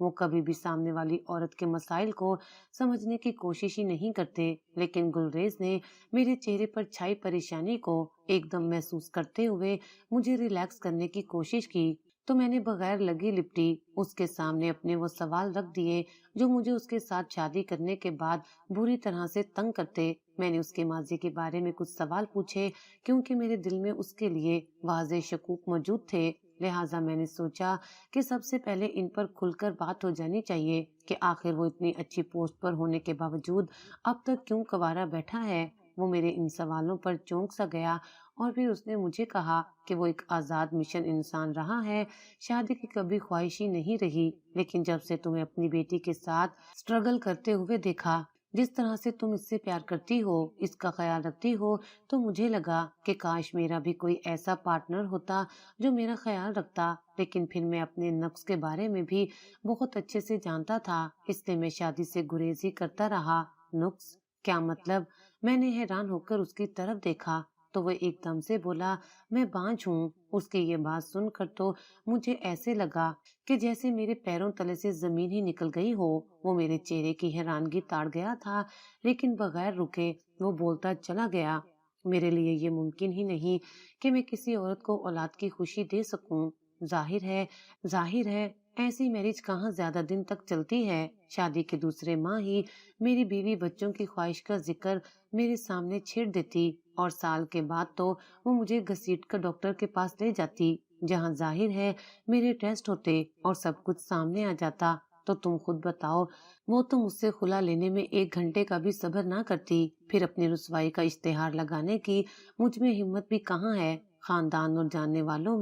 وہ کبھی بھی سامنے والی عورت کے مسائل کو سمجھنے کی کوشش ہی نہیں کرتے، لیکن گلریز نے میرے چہرے پر چھائی پریشانی کو ایک دم محسوس کرتے ہوئے مجھے ریلیکس کرنے کی کوشش کی، تو میں نے بغیر لگی لپٹی اس کے سامنے اپنے وہ سوال رکھ دیے جو مجھے اس کے ساتھ شادی کرنے کے بعد بری طرح سے تنگ کرتے۔ میں نے اس کے ماضی کے بارے میں کچھ سوال پوچھے کیونکہ میرے دل میں اس کے لیے واضح شکوک موجود تھے، لہٰذا میں نے سوچا کہ سب سے پہلے ان پر کھل کر بات ہو جانی چاہیے کہ آخر وہ اتنی اچھی پوسٹ پر ہونے کے باوجود اب تک کیوں کوارا بیٹھا ہے۔ وہ میرے ان سوالوں پر چونک سا گیا اور پھر اس نے مجھے کہا کہ وہ ایک آزاد مشن انسان رہا ہے، شادی کی کبھی خواہش ہی نہیں رہی، لیکن جب سے تمہیں اپنی بیٹی کے ساتھ سٹرگل کرتے ہوئے دیکھا، جس طرح سے تم اس سے پیار کرتی ہو، اس کا خیال رکھتی ہو، تو مجھے لگا کہ کاش میرا بھی کوئی ایسا پارٹنر ہوتا جو میرا خیال رکھتا، لیکن پھر میں اپنے نفس کے بارے میں بھی بہت اچھے سے جانتا تھا، اس لیے میں شادی سے گریز ہی کرتا رہا۔ نقص؟ کیا مطلب؟ میں نے حیران ہو کر اس کی طرف دیکھا تو وہ ایک دم سے بولا، میں بانجھ ہوں۔ اس کی یہ بات سن کر تو مجھے ایسے لگا کہ جیسے میرے پیروں تلے سے زمین ہی نکل گئی ہو۔ وہ میرے چہرے کی حیرانگی تاڑ گیا تھا، لیکن بغیر رکے وہ بولتا چلا گیا، میرے لیے یہ ممکن ہی نہیں کہ میں کسی عورت کو اولاد کی خوشی دے سکوں۔ ظاہر ہے ایسی میرج کہاں زیادہ دن تک چلتی ہے۔ شادی کے دوسرے ماہ ہی میری بیوی بچوں کی خواہش کا ذکر میرے سامنے چھیڑ دیتی اور سال کے بعد تو وہ مجھے گھسیٹ کر ڈاکٹر کے پاس لے جاتی، جہاں ظاہر ہے میرے ٹیسٹ ہوتے اور سب کچھ سامنے آ جاتا۔ تو تم خود بتاؤ، وہ تو مجھ سے خلا لینے میں 1 گھنٹے کا بھی صبر نہ کرتی، پھر اپنی رسوائی کا اشتہار لگانے کی مجھ میں ہمت بھی کہاں ہے۔ خاندان اور جاننے والوں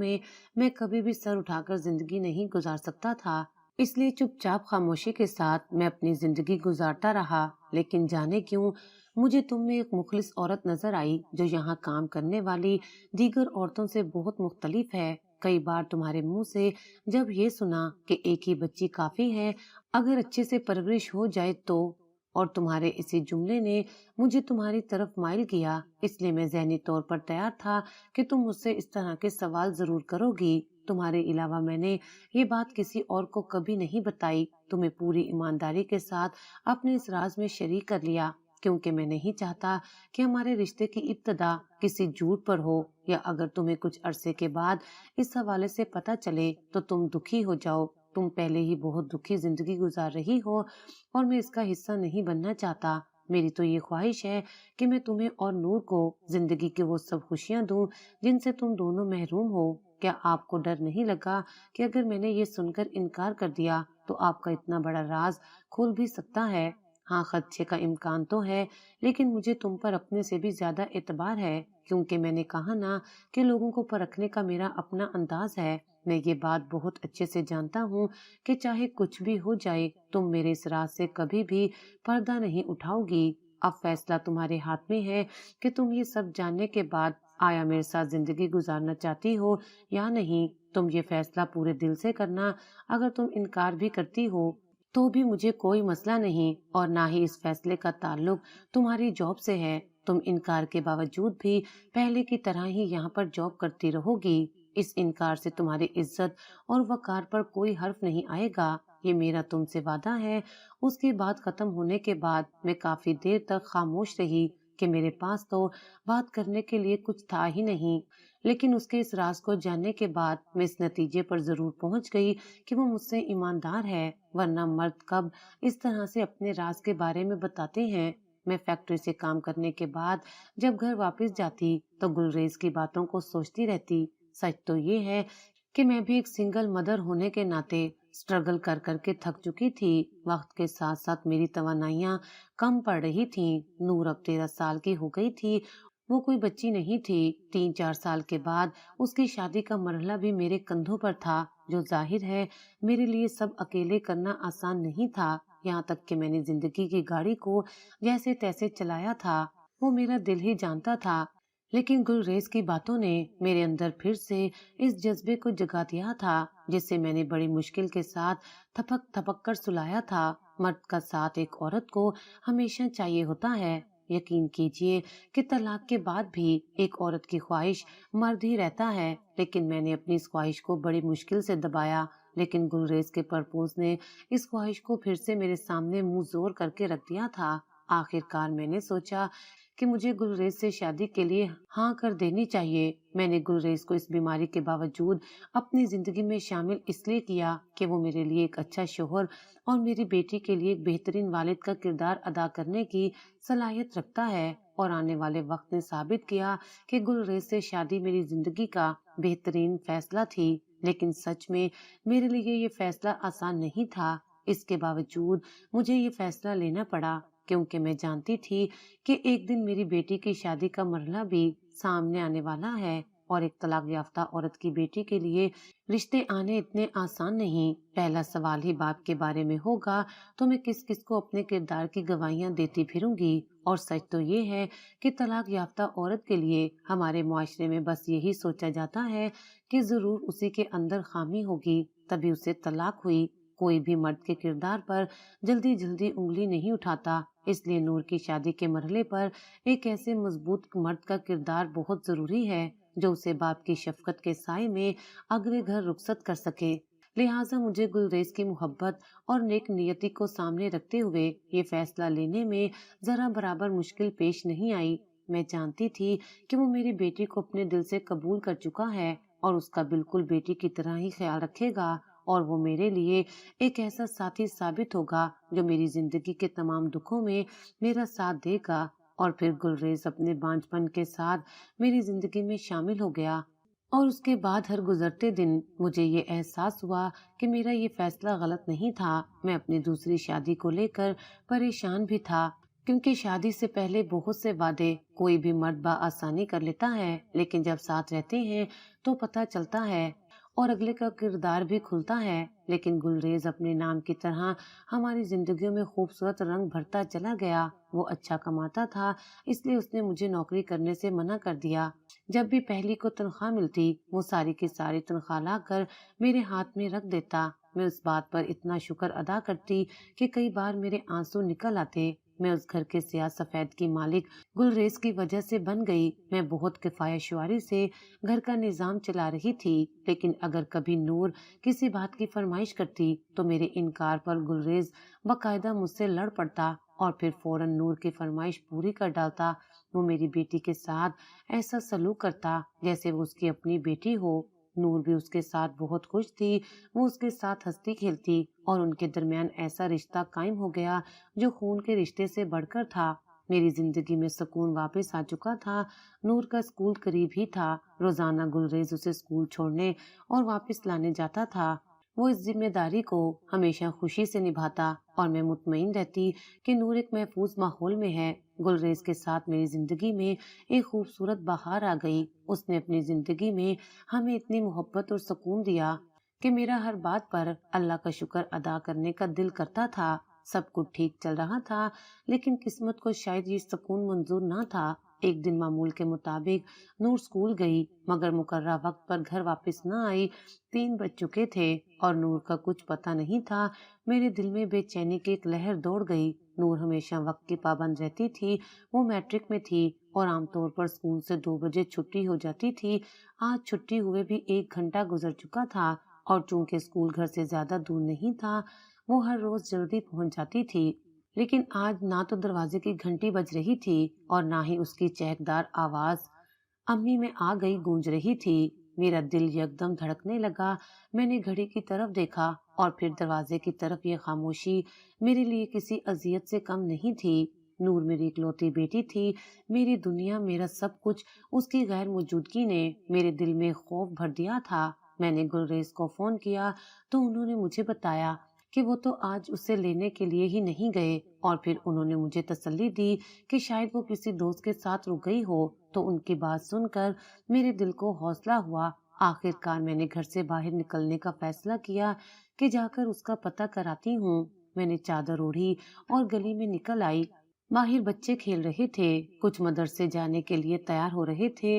میں کبھی بھی سر اٹھا کر زندگی نہیں گزار سکتا تھا، اس لیے چپ چاپ خاموشی کے ساتھ میں اپنی زندگی گزارتا رہا۔ لیکن جانے کیوں مجھے تم میں ایک مخلص عورت نظر آئی جو یہاں کام کرنے والی دیگر عورتوں سے بہت مختلف ہے۔ کئی بار تمہارے منہ سے جب یہ سنا کہ ایک ہی بچی کافی ہے اگر اچھے سے پرورش ہو جائے تو، اور تمہارے اسی جملے نے مجھے تمہاری طرف مائل کیا، اس لیے میں ذہنی طور پر تیار تھا کہ تم مجھ سے اس طرح کے سوال ضرور کرو گی۔ تمہارے علاوہ میں نے یہ بات کسی اور کو کبھی نہیں بتائی، تمہیں پوری ایمانداری کے ساتھ اپنے اس راز میں شریک کر لیا، کیونکہ میں نہیں چاہتا کہ ہمارے رشتے کی ابتدا کسی جھوٹ پر ہو، یا اگر تمہیں کچھ عرصے کے بعد اس حوالے سے پتہ چلے تو تم دکھی ہو جاؤ۔ تم پہلے ہی بہت دکھی زندگی گزار رہی ہو اور میں اس کا حصہ نہیں بننا چاہتا۔ میری تو یہ خواہش ہے کہ میں تمہیں اور نور کو زندگی کی وہ سب خوشیاں دوں جن سے تم دونوں محروم ہو۔ کیا آپ کو ڈر نہیں لگا کہ اگر میں نے یہ سن کر انکار کر دیا تو آپ کا اتنا بڑا راز کھل بھی سکتا ہے؟ ہاں، خدشے کا امکان تو ہے، لیکن مجھے تم پر اپنے سے بھی زیادہ اعتبار ہے، کیونکہ میں نے کہا نا کہ لوگوں کو پرکھنے کا میرا اپنا انداز ہے۔ میں یہ بات بہت اچھے سے جانتا ہوں کہ چاہے کچھ بھی ہو جائے تم میرے اس راز سے کبھی بھی پردہ نہیں اٹھاؤ گی۔ اب فیصلہ تمہارے ہاتھ میں ہے کہ تم یہ سب جاننے کے بعد آیا میرے ساتھ زندگی گزارنا چاہتی ہو یا نہیں۔ تم یہ فیصلہ پورے دل سے کرنا، اگر تم انکار بھی کرتی ہو تو بھی مجھے کوئی مسئلہ نہیں، اور نہ ہی اس فیصلے کا تعلق تمہاری جاب سے ہے۔ تم انکار کے باوجود بھی پہلے کی طرح ہی یہاں پر جاب کرتی رہو گی، اس انکار سے تمہاری عزت اور وقار پر کوئی حرف نہیں آئے گا، یہ میرا تم سے وعدہ ہے۔ اس کی بات ختم ہونے کے بعد میں کافی دیر تک خاموش رہی کہ میرے پاس تو بات کرنے کے لیے کچھ تھا ہی نہیں، لیکن اس کے اس راز کو جاننے کے بعد میں اس نتیجے پر ضرور پہنچ گئی کہ وہ مجھ سے ایماندار ہے، ورنہ مرد کب اس طرح سے اپنے راز کے بارے میں بتاتے ہیں۔ میں فیکٹری سے کام کرنے کے بعد جب گھر واپس جاتی تو گلریز کی باتوں کو سوچتی رہتی۔ سچ تو یہ ہے کہ میں بھی ایک سنگل مدر ہونے کے ناطے سٹرگل کر کر کے تھک چکی تھی۔ وقت کے ساتھ ساتھ میری توانائیاں کم پڑ رہی تھیں۔ نور اب 13 سال کی ہو گئی تھی، وہ کوئی بچی نہیں تھی۔ 3-4 سال کے بعد اس کی شادی کا مرحلہ بھی میرے کندھوں پر تھا، جو ظاہر ہے میرے لیے سب اکیلے کرنا آسان نہیں تھا، یہاں تک کہ میں نے زندگی کی گاڑی کو جیسے تیسے چلایا تھا، وہ میرا دل ہی جانتا تھا۔ لیکن گلریز کی باتوں نے میرے اندر پھر سے اس جذبے کو جگا دیا تھا جسے میں نے بڑی مشکل کے ساتھ تھپک تھپک کر سلایا تھا۔ مرد کا ساتھ ایک عورت کو ہمیشہ چاہیے ہوتا ہے۔ یقین کیجئے کہ طلاق کے بعد بھی ایک عورت کی خواہش مرد ہی رہتا ہے، لیکن میں نے اپنی اس خواہش کو بڑی مشکل سے دبایا، لیکن گلریز کے پرپوز نے اس خواہش کو پھر سے میرے سامنے منہ زور کر کے رکھ دیا تھا۔ آخر کار میں نے سوچا کہ مجھے گلریز سے شادی کے لیے ہاں کر دینی چاہیے۔ میں نے گلریز کو اس بیماری کے باوجود اپنی زندگی میں شامل اس لیے کیا کہ وہ میرے لیے ایک اچھا شوہر اور میری بیٹی کے لیے ایک بہترین والد کا کردار ادا کرنے کی صلاحیت رکھتا ہے، اور آنے والے وقت نے ثابت کیا کہ گلریز سے شادی میری زندگی کا بہترین فیصلہ تھی۔ لیکن سچ میں میرے لیے یہ فیصلہ آسان نہیں تھا۔ اس کے باوجود مجھے یہ فیصلہ لینا پڑا، کیونکہ میں جانتی تھی کہ ایک دن میری بیٹی کی شادی کا مرحلہ بھی سامنے آنے والا ہے، اور ایک طلاق یافتہ عورت کی بیٹی کے لیے رشتے آنے اتنے آسان نہیں۔ پہلا سوال ہی باپ کے بارے میں ہوگا تو میں کس کس کو اپنے کردار کی گواہیاں دیتی پھروں گی؟ اور سچ تو یہ ہے کہ طلاق یافتہ عورت کے لیے ہمارے معاشرے میں بس یہی سوچا جاتا ہے کہ ضرور اسی کے اندر خامی ہوگی تبھی اسے طلاق ہوئی۔ کوئی بھی مرد کے کردار پر جلدی جلدی انگلی نہیں اٹھاتا، اس لیے نور کی شادی کے مرحلے پر ایک ایسے مضبوط مرد کا کردار بہت ضروری ہے جو اسے باپ کی شفقت کے سائے میں اگلے گھر رخصت کر سکے۔ لہٰذا مجھے گلریز کی محبت اور نیک نیتی کو سامنے رکھتے ہوئے یہ فیصلہ لینے میں ذرا برابر مشکل پیش نہیں آئی۔ میں جانتی تھی کہ وہ میری بیٹی کو اپنے دل سے قبول کر چکا ہے اور اس کا بالکل بیٹی کی طرح ہی خیال رکھے گا، اور وہ میرے لیے ایک ایسا ساتھی ثابت ہوگا جو میری زندگی کے تمام دکھوں میں میرا ساتھ دے گا۔ اور پھر گلریز اپنے بانجپن کے ساتھ میری زندگی میں شامل ہو گیا، اور اس کے بعد ہر گزرتے دن مجھے یہ احساس ہوا کہ میرا یہ فیصلہ غلط نہیں تھا۔ میں اپنی دوسری شادی کو لے کر پریشان بھی تھا، کیونکہ شادی سے پہلے بہت سے وعدے کوئی بھی مرد بآسانی کر لیتا ہے، لیکن جب ساتھ رہتے ہیں تو پتہ چلتا ہے اور اگلے کا کردار بھی کھلتا ہے۔ لیکن گلریز اپنے نام کی طرح ہماری زندگیوں میں خوبصورت رنگ بھرتا چلا گیا۔ وہ اچھا کماتا تھا، اس لیے اس نے مجھے نوکری کرنے سے منع کر دیا۔ جب بھی پہلی کو تنخواہ ملتی وہ ساری کی ساری تنخواہ لا کر میرے ہاتھ میں رکھ دیتا۔ میں اس بات پر اتنا شکر ادا کرتی کہ کئی بار میرے آنسو نکل آتے۔ میں اس گھر کے سیاہ سفید کی مالک گلریز کی وجہ سے بن گئی۔ میں بہت کفایت شعاری سے گھر کا نظام چلا رہی تھی، لیکن اگر کبھی نور کسی بات کی فرمائش کرتی تو میرے انکار پر گلریز باقاعدہ مجھ سے لڑ پڑتا اور پھر فوراً نور کی فرمائش پوری کر ڈالتا۔ وہ میری بیٹی کے ساتھ ایسا سلوک کرتا جیسے وہ اس کی اپنی بیٹی ہو۔ نور بھی اس کے ساتھ بہت خوش تھی، وہ اس کے ساتھ ہنستی کھیلتی اور ان کے درمیان ایسا رشتہ قائم ہو گیا جو خون کے رشتے سے بڑھ کر تھا۔ میری زندگی میں سکون واپس آ چکا تھا۔ نور کا اسکول قریب ہی تھا، روزانہ گلریز اسے اسکول چھوڑنے اور واپس لانے جاتا تھا۔ وہ اس ذمہ داری کو ہمیشہ خوشی سے نبھاتا اور میں مطمئن رہتی کہ نور ایک محفوظ ماحول میں ہے۔ گلریز کے ساتھ میری زندگی میں ایک خوبصورت بہار آ گئی۔ اس نے اپنی زندگی میں ہمیں اتنی محبت اور سکون دیا کہ میرا ہر بات پر اللہ کا شکر ادا کرنے کا دل کرتا تھا۔ سب کچھ ٹھیک چل رہا تھا، لیکن قسمت کو شاید یہ سکون منظور نہ تھا۔ ایک دن معمول کے مطابق نور اسکول گئی، مگر مقررہ وقت پر گھر واپس نہ آئی۔ 3 بج چکے تھے اور نور کا کچھ پتہ نہیں تھا۔ میرے دل میں بے چینی کی ایک لہر دوڑ گئی۔ نور ہمیشہ وقت کی پابند رہتی تھی، وہ میٹرک میں تھی اور عام طور پر اسکول سے 2 بجے چھٹی ہو جاتی تھی۔ آج چھٹی ہوئے بھی 1 گھنٹہ گزر چکا تھا، اور چونکہ اسکول گھر سے زیادہ دور نہیں تھا وہ ہر روز جلدی پہنچ جاتی تھی۔ لیکن آج نہ تو دروازے کی گھنٹی بج رہی تھی اور نہ ہی اس کی چہکدار آواز امی میں آ گئی گونج رہی تھی۔ میرا دل یکدم دھڑکنے لگا۔ میں نے گھڑی کی طرف دیکھا اور پھر دروازے کی طرف۔ یہ خاموشی میرے لیے کسی اذیت سے کم نہیں تھی۔ نور میری اکلوتی بیٹی تھی، میری دنیا، میرا سب کچھ۔ اس کی غیر موجودگی نے میرے دل میں خوف بھر دیا تھا۔ میں نے گلریز کو فون کیا تو انہوں نے مجھے بتایا کہ وہ تو آج اسے لینے کے لیے ہی نہیں گئے، اور پھر انہوں نے مجھے تسلی دی کہ شاید وہ کسی دوست کے ساتھ رک گئی ہو۔ تو ان کی بات سن کر میرے دل کو حوصلہ ہوا۔ آخر کار میں نے گھر سے باہر نکلنے کا فیصلہ کیا کہ جا کر اس کا پتہ کراتی ہوں۔ میں نے چادر اوڑھی اور گلی میں نکل آئی۔ باہر بچے کھیل رہے تھے، کچھ مدرسے جانے کے لیے تیار ہو رہے تھے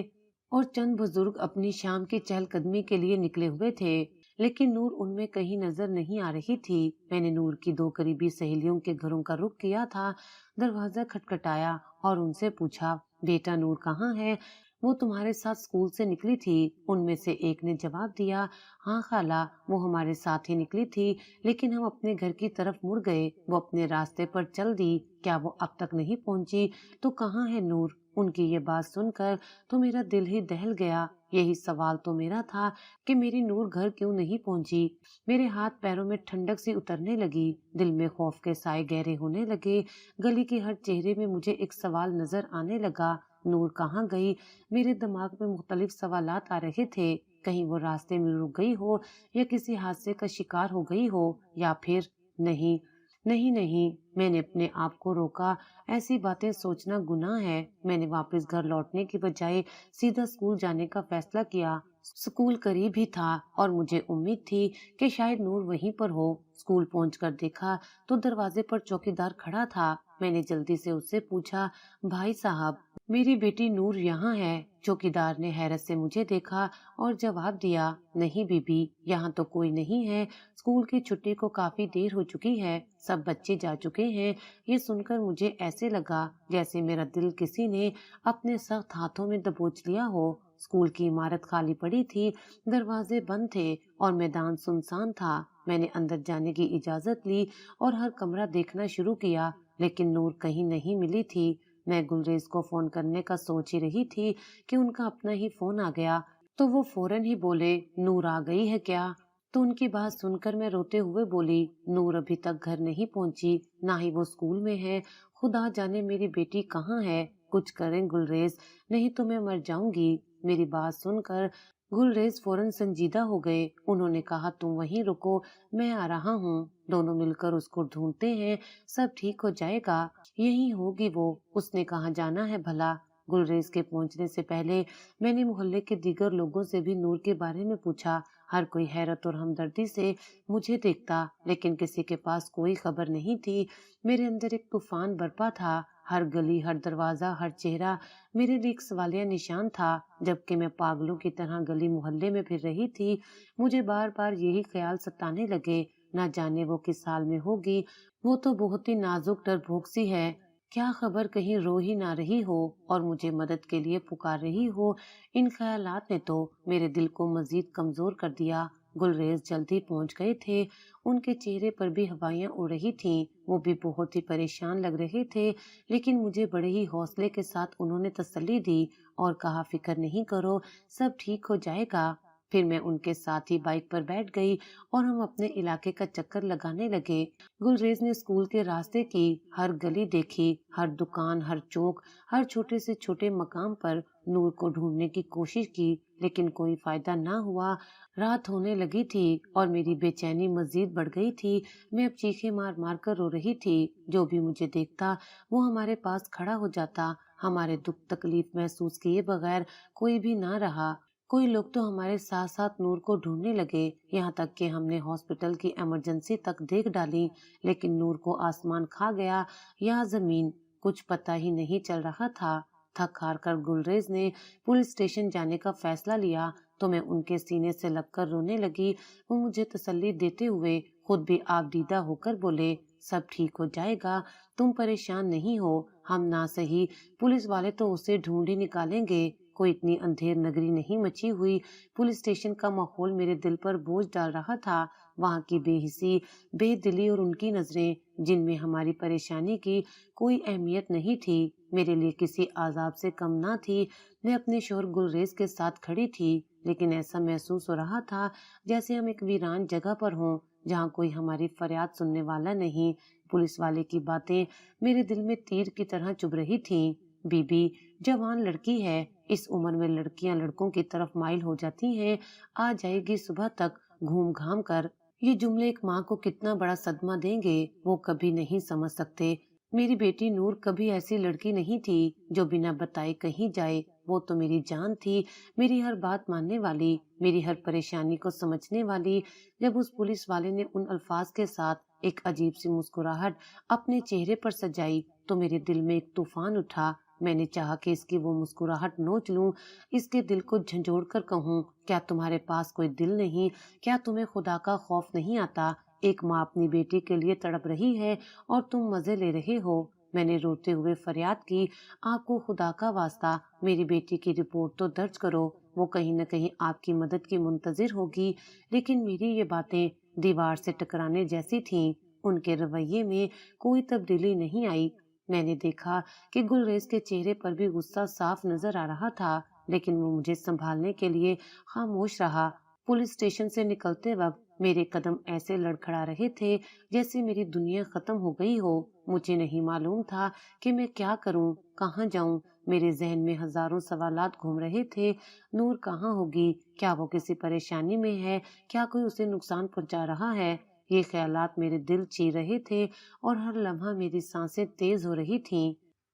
اور چند بزرگ اپنی شام کی چہل قدمی کے لیے نکلے ہوئے تھے، لیکن نور ان میں کہیں نظر نہیں آ رہی تھی۔ میں نے نور کی 2 قریبی سہیلیوں کے گھروں کا رخ کیا تھا، دروازہ کھٹکھٹایا اور ان سے پوچھا، بیٹا نور کہاں ہے؟ وہ تمہارے ساتھ اسکول سے نکلی تھی؟ ان میں سے ایک نے جواب دیا، ہاں خالہ، وہ ہمارے ساتھ ہی نکلی تھی، لیکن ہم اپنے گھر کی طرف مڑ گئے، وہ اپنے راستے پر چل دی۔ کیا وہ اب تک نہیں پہنچی؟ تو کہاں ہے نور؟ ان کی یہ بات سن کر تو میرا دل ہی دہل گیا۔ یہی سوال تو میرا تھا کہ میری نور گھر کیوں نہیں پہنچی۔ میرے ہاتھ پیروں میں ٹھنڈک سی اترنے لگی، دل میں خوف کے سائے گہرے ہونے لگے۔ گلی کے ہر چہرے میں مجھے ایک سوال نظر آنے لگا، نور کہاں گئی؟ میرے دماغ میں مختلف سوالات آ رہے تھے، کہیں وہ راستے میں رک گئی ہو یا کسی حادثے کا شکار ہو گئی ہو، یا پھر نہیں نہیں نہیں، میں نے اپنے آپ کو روکا۔ ایسی باتیں سوچنا گناہ ہے۔ میں نے واپس گھر لوٹنے کی بجائے سیدھا اسکول جانے کا فیصلہ کیا۔ اسکول قریب ہی تھا اور مجھے امید تھی کہ شاید نور وہیں پر ہو۔ اسکول پہنچ کر دیکھا تو دروازے پر چوکیدار کھڑا تھا۔ میں نے جلدی سے اس سے پوچھا، بھائی صاحب، میری بیٹی نور یہاں ہے؟ چوکیدار نے حیرت سے مجھے دیکھا اور جواب دیا، نہیں بی بی، یہاں تو کوئی نہیں ہے، اسکول کی چھٹی کو کافی دیر ہو چکی ہے، سب بچے جا چکے ہیں۔ یہ سن کر مجھے ایسے لگا جیسے میرا دل کسی نے اپنے سخت ہاتھوں میں دبوچ لیا ہو۔ اسکول کی عمارت خالی پڑی تھی، دروازے بند تھے اور میدان سنسان تھا۔ میں نے اندر جانے کی اجازت لی اور ہر کمرہ دیکھنا شروع کیا، لیکن نور کہیں نہیں ملی تھی۔ میں گلریز کو فون کرنے کا سوچ ہی رہی تھی کہ ان کا اپنا ہی فون آ گیا، تو وہ فوراً ہی بولے، نور آ گئی ہے کیا؟ تو ان کی بات سن کر میں روتے ہوئے بولی، نور ابھی تک گھر نہیں پہنچی، نہ ہی وہ اسکول میں ہے، خدا جانے میری بیٹی کہاں ہے۔ کچھ کریں گلریز، نہیں تو میں مر جاؤں گی۔ میری بات سن کر گلریز فوراً سنجیدہ ہو گئے۔ انہوں نے کہا، تم وہیں رکو، میں آ رہا ہوں، دونوں مل کر اس کو ڈھونڈتے ہیں، سب ٹھیک ہو جائے گا، یہی ہوگی وہ، اس نے کہاں جانا ہے بھلا؟ گلریز کے پہنچنے سے پہلے میں نے محلے کے دیگر لوگوں سے بھی نور کے بارے میں پوچھا۔ ہر کوئی حیرت اور ہمدردی سے مجھے دیکھتا، لیکن کسی کے پاس کوئی خبر نہیں تھی۔ میرے اندر ایک طوفان برپا تھا، ہر گلی، ہر دروازہ، ہر چہرہ میرے لیے ایک سوالیہ نشان تھا۔ جبکہ میں پاگلوں کی طرح گلی محلے میں پھر رہی تھی، مجھے بار بار یہی خیال ستانے لگے، نہ جانے وہ کس حال میں ہوگی، وہ تو بہت ہی نازک ڈرپوک سی ہے، کیا خبر کہیں رو ہی نہ رہی ہو اور مجھے مدد کے لیے پکار رہی ہو۔ ان خیالات نے تو میرے دل کو مزید کمزور کر دیا۔ گلریز جلد ہی پہنچ گئے تھے، ان کے چہرے پر بھی ہوائیاں اڑ رہی تھیں، وہ بھی بہت ہی پریشان لگ رہے تھے، لیکن مجھے بڑے ہی حوصلے کے ساتھ انہوں نے تسلی دی اور کہا، فکر نہیں کرو، سب ٹھیک ہو جائے گا۔ پھر میں ان کے ساتھ ہی بائک پر بیٹھ گئی اور ہم اپنے علاقے کا چکر لگانے لگے۔ گلریز نے اسکول کے راستے کی ہر گلی دیکھی، ہر دکان، ہر چوک، ہر چھوٹے سے چھوٹے مقام پر نور کو ڈھونڈنے کی کوشش کی، لیکن کوئی فائدہ نہ ہوا۔ رات ہونے لگی تھی اور میری بے چینی مزید بڑھ گئی تھی۔ میں اب چیخیں مار مار کر رو رہی تھی۔ جو بھی مجھے دیکھتا وہ ہمارے پاس کھڑا ہو جاتا، ہمارے دکھ تکلیف محسوس کیے بغیر کوئی بھی نہ رہا۔ کوئی لوگ تو ہمارے ساتھ ساتھ نور کو ڈھونڈنے لگے، یہاں تک کہ ہم نے ہاسپٹل کی ایمرجنسی تک دیکھ ڈالی، لیکن نور کو آسمان کھا گیا یا زمین، کچھ پتہ ہی نہیں چل رہا تھا۔ تھک ہار کر گلریز نے پولیس اسٹیشن جانے کا فیصلہ لیا تو میں ان کے سینے سے لگ کر رونے لگی۔ وہ مجھے تسلی دیتے ہوئے خود بھی آپ دیدہ ہو کر بولے، سب ٹھیک ہو جائے گا، تم پریشان نہیں ہو، ہم نہ سہی پولیس والے تو اسے ڈھونڈ ہی نکالیں گے، کوئی اتنی اندھیر نگری نہیں مچی ہوئی۔ پولیس اسٹیشن کا ماحول میرے دل پر بوجھ ڈال رہا تھا، وہاں کی بے حسی، بے دلی اور ان کی نظریں جن میں ہماری پریشانی کی کوئی اہمیت نہیں تھی، میرے لیے کسی عذاب سے کم نہ تھی۔ میں اپنے شوہر گلریز کے ساتھ کھڑی تھی، لیکن ایسا محسوس ہو رہا تھا جیسے ہم ایک ویران جگہ پر ہوں جہاں کوئی ہماری فریاد سننے والا نہیں۔ پولیس والے کی باتیں میرے دل میں تیر کی طرح چبھ رہی تھیں۔ بی بی جوان لڑکی ہے، اس عمر میں لڑکیاں لڑکوں کی طرف مائل ہو جاتی ہیں، آ جائے گی صبح تک گھوم گھام کر۔ یہ جملے ایک ماں کو کتنا بڑا صدمہ دیں گے وہ کبھی نہیں سمجھ سکتے۔ میری بیٹی نور کبھی ایسی لڑکی نہیں تھی جو بنا بتائے کہیں جائے، وہ تو میری جان تھی، میری ہر بات ماننے والی، میری ہر پریشانی کو سمجھنے والی۔ جب اس پولیس والے نے ان الفاظ کے ساتھ ایک عجیب سی مسکراہٹ اپنے چہرے پر سجائی تو میرے دل میں ایک طوفان اٹھا۔ میں نے چاہا کہ اس کی وہ مسکراہٹ نوچ لوں، اس کے دل کو جھنجھوڑ کر کہوں، کیا تمہارے پاس کوئی دل نہیں؟ کیا تمہیں خدا کا خوف نہیں آتا؟ ایک ماں اپنی بیٹی کے لیے تڑپ رہی ہے اور تم مزے لے رہے ہو۔ میں نے روتے ہوئے فریاد کی، آپ کو خدا کا واسطہ میری بیٹی کی رپورٹ تو درج کرو، وہ کہیں نہ کہیں آپ کی مدد کی منتظر ہوگی۔ لیکن میری یہ باتیں دیوار سے ٹکرانے جیسی تھیں، ان کے رویے میں کوئی تبدیلی نہیں آئی۔ میں نے دیکھا کہ گلریز کے چہرے پر بھی غصہ صاف نظر آ رہا تھا، لیکن وہ مجھے سنبھالنے کے لیے خاموش رہا۔ پولیس اسٹیشن سے نکلتے وقت میرے قدم ایسے لڑکھڑا رہے تھے جیسے میری دنیا ختم ہو گئی ہو۔ مجھے نہیں معلوم تھا کہ میں کیا کروں، کہاں جاؤں۔ میرے ذہن میں ہزاروں سوالات گھوم رہے تھے۔ نور کہاں ہوگی؟ کیا وہ کسی پریشانی میں ہے؟ کیا کوئی اسے نقصان پہنچا رہا ہے؟ یہ خیالات میرے دل چیر رہے تھے اور ہر لمحہ میری سانسیں تیز ہو رہی تھیں۔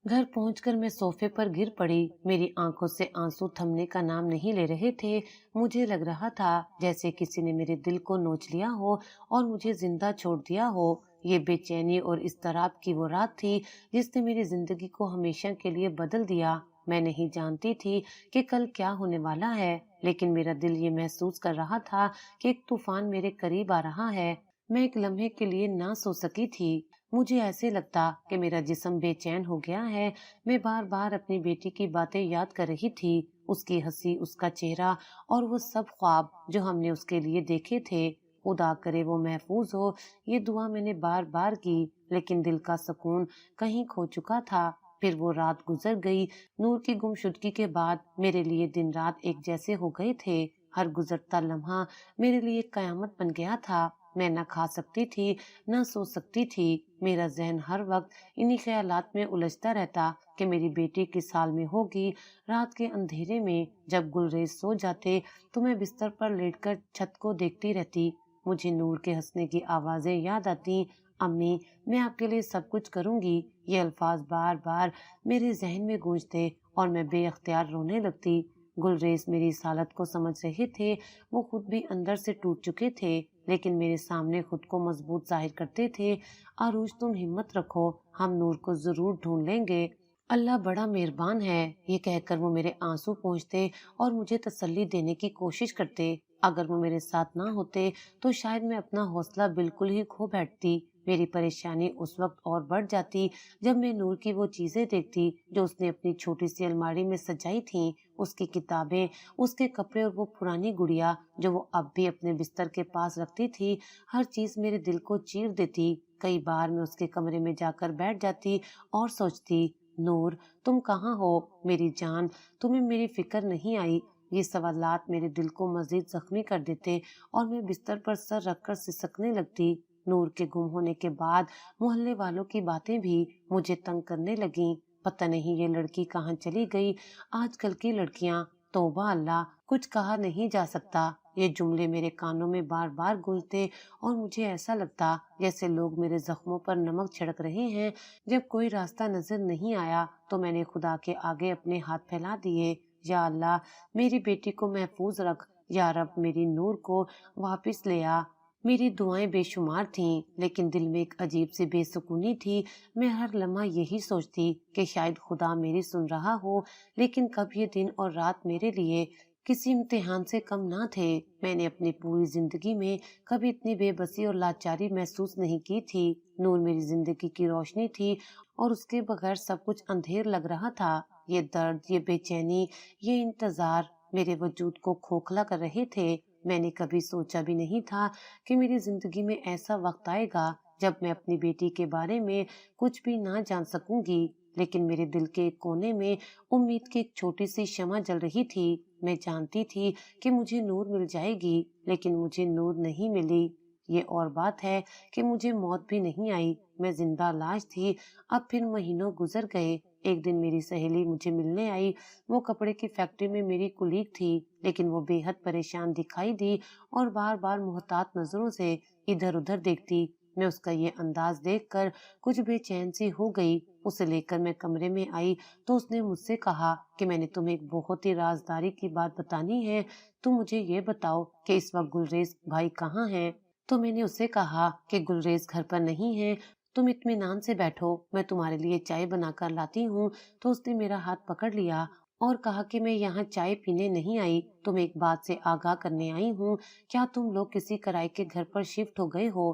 گھر پہنچ کر میں صوفے پر گر پڑی۔ میری آنکھوں سے آنسو تھمنے کا نام نہیں لے رہے تھے۔ مجھے لگ رہا تھا جیسے کسی نے میرے دل کو نوچ لیا ہو اور مجھے زندہ چھوڑ دیا ہو۔ یہ بے چینی اور اضطراب کی وہ رات تھی جس نے میری زندگی کو ہمیشہ کے لیے بدل دیا۔ میں نہیں جانتی تھی کہ کل کیا ہونے والا ہے، لیکن میرا دل یہ محسوس کر رہا تھا کہ ایک طوفان میرے قریب آ رہا ہے۔ میں ایک لمحے کے لیے نہ سو سکی تھی۔ مجھے ایسے لگتا کہ میرا جسم بے چین ہو گیا ہے۔ میں بار بار اپنی بیٹی کی باتیں یاد کر رہی تھی، اس کی ہنسی، اس کا چہرہ اور وہ سب خواب جو ہم نے اس کے لیے دیکھے تھے۔ خدا کرے وہ محفوظ ہو، یہ دعا میں نے بار بار کی، لیکن دل کا سکون کہیں کھو چکا تھا۔ پھر وہ رات گزر گئی۔ نور کی گمشدگی کے بعد میرے لیے دن رات ایک جیسے ہو گئے تھے۔ ہر گزرتا لمحہ میرے لیے قیامت بن گیا تھا۔ میں نہ کھا سکتی تھی، نہ سو سکتی تھی۔ میرا ذہن ہر وقت انہی خیالات میں الجھتا رہتا کہ میری بیٹی کس حال میں ہوگی۔ رات کے اندھیرے میں جب گلریز سو جاتے تو میں بستر پر لیٹ کر چھت کو دیکھتی رہتی۔ مجھے نور کے ہنسنے کی آوازیں یاد آتی، امی میں آپ کے لیے سب کچھ کروں گی۔ یہ الفاظ بار بار میرے ذہن میں گونجتے اور میں بے اختیار رونے لگتی۔ گلریز میری اس حالت کو سمجھ رہے تھے، وہ خود بھی اندر سے ٹوٹ چکے تھے، لیکن میرے سامنے خود کو مضبوط ظاہر کرتے تھے۔ عروج تم ہمت رکھو، ہم نور کو ضرور ڈھونڈ لیں گے، اللہ بڑا مہربان ہے۔ یہ کہہ کر وہ میرے آنسو پونچھتے اور مجھے تسلی دینے کی کوشش کرتے۔ اگر وہ میرے ساتھ نہ ہوتے تو شاید میں اپنا حوصلہ بالکل ہی کھو بیٹھتی۔ میری پریشانی اس وقت اور بڑھ جاتی جب میں نور کی وہ چیزیں دیکھتی جو اس نے اپنی چھوٹی سی الماری میں سجائی تھیں، اس کی کتابیں، اس کے کپڑے اور وہ پرانی گڑیا جو وہ اب بھی اپنے بستر کے پاس رکھتی تھی۔ ہر چیز میرے دل کو چیر دیتی۔ کئی بار میں اس کے کمرے میں جا کر بیٹھ جاتی اور سوچتی، نور تم کہاں ہو میری جان، تمہیں میری فکر نہیں آئی؟ یہ سوالات میرے دل کو مزید زخمی کر دیتے اور میں بستر پر سر رکھ کر سسکنے لگتی۔ نور کے گم ہونے کے بعد محلے والوں کی باتیں بھی مجھے تنگ کرنے لگیں۔ پتہ نہیں یہ لڑکی کہاں چلی گئی۔ آج کل کی لڑکیاں، توبہ اللہ، کچھ کہا نہیں جا سکتا۔ یہ جملے میرے کانوں میں بار بار گونجتے اور مجھے ایسا لگتا جیسے لوگ میرے زخموں پر نمک چھڑک رہے ہیں۔ جب کوئی راستہ نظر نہیں آیا تو میں نے خدا کے آگے اپنے ہاتھ پھیلا دیے، یا اللہ میری بیٹی کو محفوظ رکھ، یا رب میری نور کو واپس لے آ۔ میری دعائیں بے شمار تھیں، لیکن دل میں ایک عجیب سی بے سکونی تھی۔ میں ہر لمحہ یہی سوچتی کہ شاید خدا میری سن رہا ہو، لیکن کب یہ دن اور رات میرے لیے کسی امتحان سے کم نہ تھے۔ میں نے اپنی پوری زندگی میں کبھی اتنی بے بسی اور لاچاری محسوس نہیں کی تھی۔ نور میری زندگی کی روشنی تھی اور اس کے بغیر سب کچھ اندھیر لگ رہا تھا۔ یہ درد، یہ بے چینی، یہ انتظار میرے وجود کو کھوکھلا کر رہے تھے۔ میں نے کبھی سوچا بھی نہیں تھا کہ میری زندگی میں ایسا وقت آئے گا جب میں اپنی بیٹی کے بارے میں کچھ بھی نہ جان سکوں گی، لیکن میرے دل کے ایک کونے میں امید کی ایک چھوٹی سی شمع جل رہی تھی۔ میں جانتی تھی کہ مجھے نور مل جائے گی، لیکن مجھے نور نہیں ملی۔ یہ اور بات ہے کہ مجھے موت بھی نہیں آئی، میں زندہ لاش تھی۔ اب پھر مہینوں گزر گئے۔ ایک دن میری سہیلی مجھے ملنے آئی۔ وہ کپڑے کی فیکٹری میں میری کلیگ تھی، لیکن وہ بے حد پریشان دکھائی دی اور بار بار محتاط نظروں سے ادھر ادھر دیکھتی۔ میں اس کا یہ انداز دیکھ کر کچھ بے چین سی ہو گئی۔ اسے لے کر میں کمرے میں آئی تو اس نے مجھ سے کہا کہ میں نے تمہیں ایک بہت ہی رازداری کی بات بتانی ہے، تم مجھے یہ بتاؤ کہ اس وقت گلریز بھائی کہاں ہیں؟ تو میں نے اسے کہا کہ گلریز گھر پر نہیں ہے، تم اطمینان سے بیٹھو، میں تمہارے لیے چائے بنا کر لاتی ہوں۔ تو اس نے میرا ہاتھ پکڑ لیا اور کہا کہ میں یہاں چائے پینے نہیں آئی، تم ایک بات سے آگاہ کرنے آئی ہوں، کیا تم لوگ کسی کرائے کے گھر پر شفٹ ہو گئے ہو؟